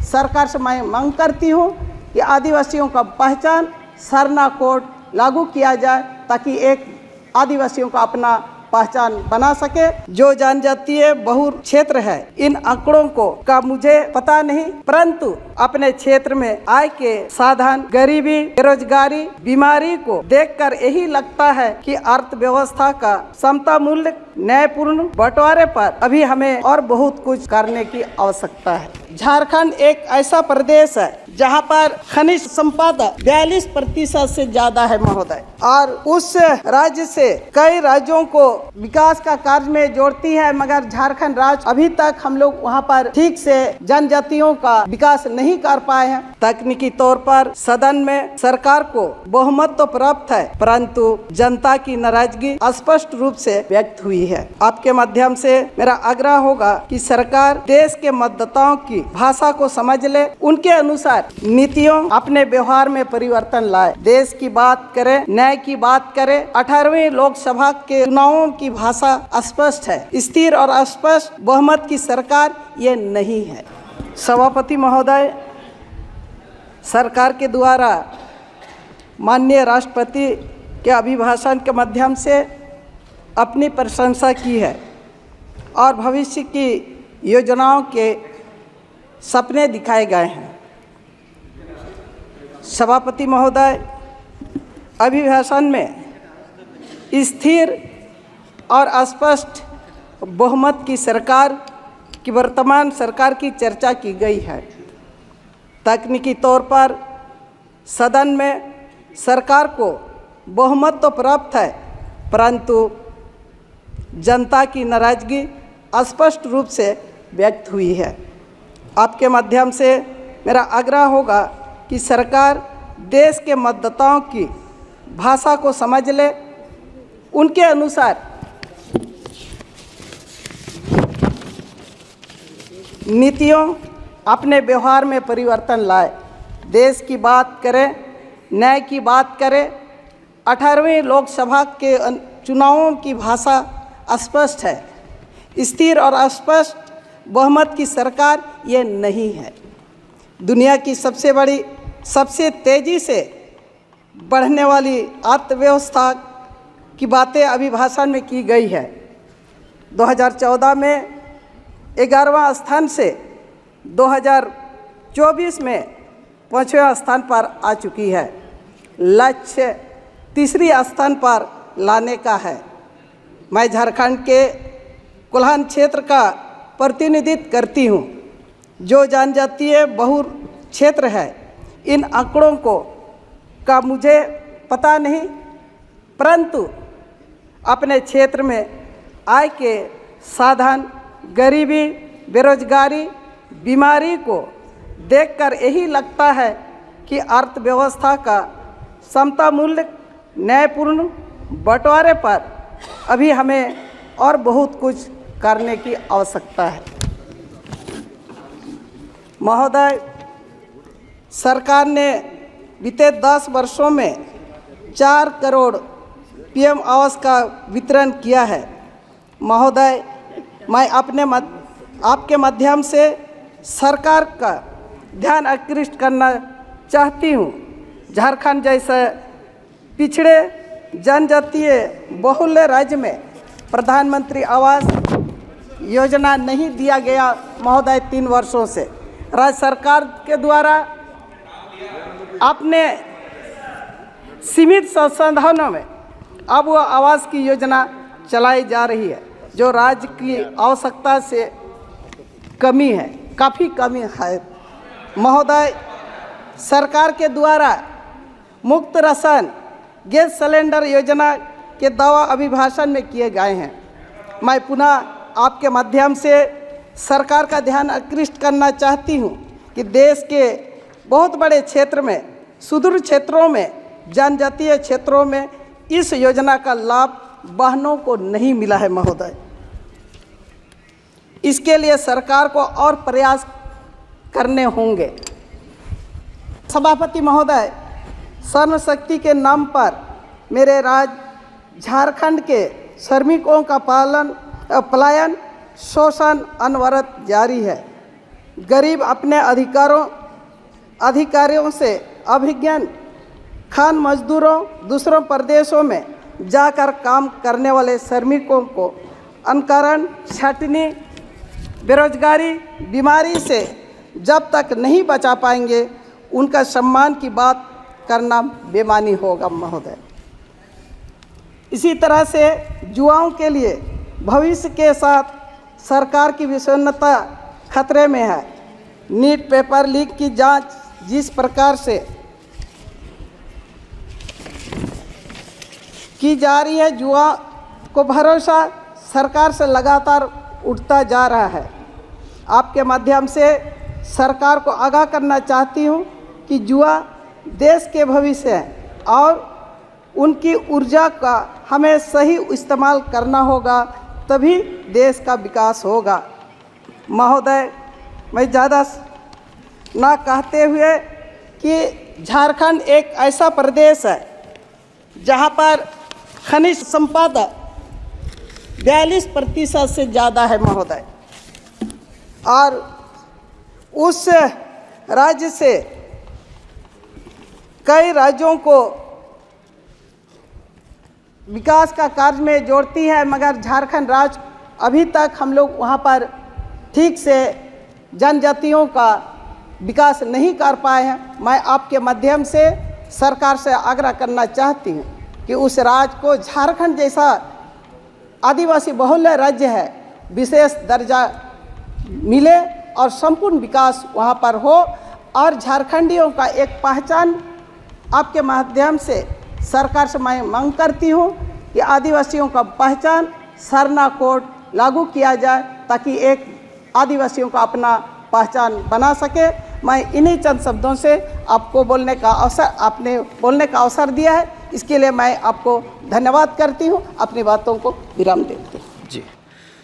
सरकार से मैं मांग करती हूँ कि आदिवासियों का पहचान सरना कोड लागू किया जाए ताकि एक आदिवासियों का अपना पहचान बना सके। जो जनजातीय बहुल क्षेत्र है, इन आंकड़ों का मुझे पता नहीं, परंतु अपने क्षेत्र में आय के साधन, गरीबी, बेरोजगारी, बीमारी को देखकर यही लगता है कि अर्थव्यवस्था का समता मूल्य न्यायपूर्ण बंटवारे पर अभी हमें और बहुत कुछ करने की आवश्यकता है। झारखंड एक ऐसा प्रदेश है जहां पर खनिज संपदा 42% से ज्यादा है महोदय, और उस राज्य से कई राज्यों को विकास का कार्य में जोड़ती है, मगर झारखंड राज्य अभी तक हम लोग वहां पर ठीक से जनजातियों का विकास नहीं कर पाए हैं। तकनीकी तौर पर सदन में सरकार को बहुमत तो प्राप्त है, परंतु जनता की नाराजगी स्पष्ट रूप से व्यक्त हुई है। आपके माध्यम से मेरा आग्रह होगा कि सरकार देश के मतदाताओं की भाषा को समझ ले, उनके अनुसार नीतियों अपने व्यवहार में परिवर्तन लाए, देश की बात करे, न्याय की बात करे। 18वीं लोकसभा के चुनावों की भाषा स्पष्ट है, स्थिर और स्पष्ट बहुमत की सरकार ये नहीं है। सभापति महोदय, सरकार के द्वारा माननीय राष्ट्रपति के अभिभाषण के माध्यम से अपनी प्रशंसा की है और भविष्य की योजनाओं के सपने दिखाए गए हैं। सभापति महोदय, अभिभाषण में स्थिर और स्पष्ट बहुमत की सरकार की वर्तमान सरकार की चर्चा की गई है। तकनीकी तौर पर सदन में सरकार को बहुमत तो प्राप्त है, परंतु जनता की नाराजगी स्पष्ट रूप से व्यक्त हुई है। आपके माध्यम से मेरा आग्रह होगा कि सरकार देश के मतदाताओं की भाषा को समझ ले, उनके अनुसार नीतियों अपने व्यवहार में परिवर्तन लाए, देश की बात करें, न्याय की बात करें। 18वीं लोकसभा के चुनावों की भाषा स्पष्ट है, स्थिर और स्पष्ट बहुमत की सरकार ये नहीं है। दुनिया की सबसे बड़ी, सबसे तेज़ी से बढ़ने वाली अर्थव्यवस्था की बातें अभिभाषण में की गई है। 2014 में 11वां स्थान से 2024 में 5वें स्थान पर आ चुकी है। लक्ष्य तीसरी स्थान पर लाने का है। मैं झारखंड के कोल्हान क्षेत्र का प्रतिनिधित्व करती हूँ, जो जनजातीय बहुल क्षेत्र है। इन आंकड़ों का मुझे पता नहीं, परंतु अपने क्षेत्र में आय के साधन, गरीबी, बेरोजगारी, बीमारी को देखकर यही लगता है कि अर्थव्यवस्था का समता मूल्य न्यायपूर्ण बंटवारे पर अभी हमें और बहुत कुछ करने की आवश्यकता है। महोदय, सरकार ने बीते 10 वर्षों में 4 करोड़ पीएम आवास का वितरण किया है। महोदय, मैं आपके माध्यम से सरकार का ध्यान आकृष्ट करना चाहती हूँ। झारखंड जैसे पिछड़े जनजातीय बहुल राज्य में प्रधानमंत्री आवास योजना नहीं दिया गया महोदय। 3 वर्षों से राज्य सरकार के द्वारा अपने सीमित संसाधनों में अब वह आवास की योजना चलाई जा रही है, जो राज्य की आवश्यकता से कमी है, काफ़ी कमी है। महोदय, सरकार के द्वारा मुफ्त राशन गैस सिलेंडर योजना के दावा अभिभाषण में किए गए हैं। मैं पुनः आपके माध्यम से सरकार का ध्यान आकृष्ट करना चाहती हूँ कि देश के बहुत बड़े क्षेत्र में, सुदूर क्षेत्रों में, जनजातीय क्षेत्रों में इस योजना का लाभ बहनों को नहीं मिला है महोदय। इसके लिए सरकार को और प्रयास करने होंगे। सभापति महोदय, श्रम शक्ति के नाम पर मेरे राज्य झारखंड के श्रमिकों का पलायन, शोषण अनवरत जारी है। गरीब अपने अधिकारियों से अभिज्ञान खान मजदूरों दूसरों प्रदेशों में जाकर काम करने वाले श्रमिकों को अनकरण, छटनी, बेरोजगारी, बीमारी से जब तक नहीं बचा पाएंगे उनका सम्मान की बात करना बेईमानी होगा महोदय। इसी तरह से युवाओं के लिए भविष्य के साथ सरकार की विसन्नता खतरे में है। नीट पेपर लीक की जांच जिस प्रकार से की जा रही है, युवा को भरोसा सरकार से लगातार उठता जा रहा है। आपके माध्यम से सरकार को आगाह करना चाहती हूँ कि युवा देश के भविष्य है और उनकी ऊर्जा का हमें सही इस्तेमाल करना होगा, तभी देश का विकास होगा। महोदय, मैं ज़्यादा ना कहते हुए कि झारखंड एक ऐसा प्रदेश है जहाँ पर खनिज संपदा 42% से ज़्यादा है महोदय, और उस राज्य से कई राज्यों को विकास का कार्य में जोड़ती है, मगर झारखंड राज्य अभी तक हम लोग वहाँ पर ठीक से जनजातियों का विकास नहीं कर पाए हैं। मैं आपके माध्यम से सरकार से आग्रह करना चाहती हूँ कि उस राज्य को झारखंड जैसा आदिवासी बहुल्य राज्य है विशेष दर्जा मिले और संपूर्ण विकास वहाँ पर हो, और झारखंडियों का एक पहचान आपके माध्यम से सरकार से मैं मांग करती हूँ कि आदिवासियों का पहचान सरना कोड लागू किया जाए ताकि एक आदिवासियों का अपना पहचान बना सके। मैं इन्हीं चंद शब्दों से आपको आपने बोलने का अवसर दिया है, इसके लिए मैं आपको धन्यवाद करती हूँ। अपनी बातों को विराम देती हूँ।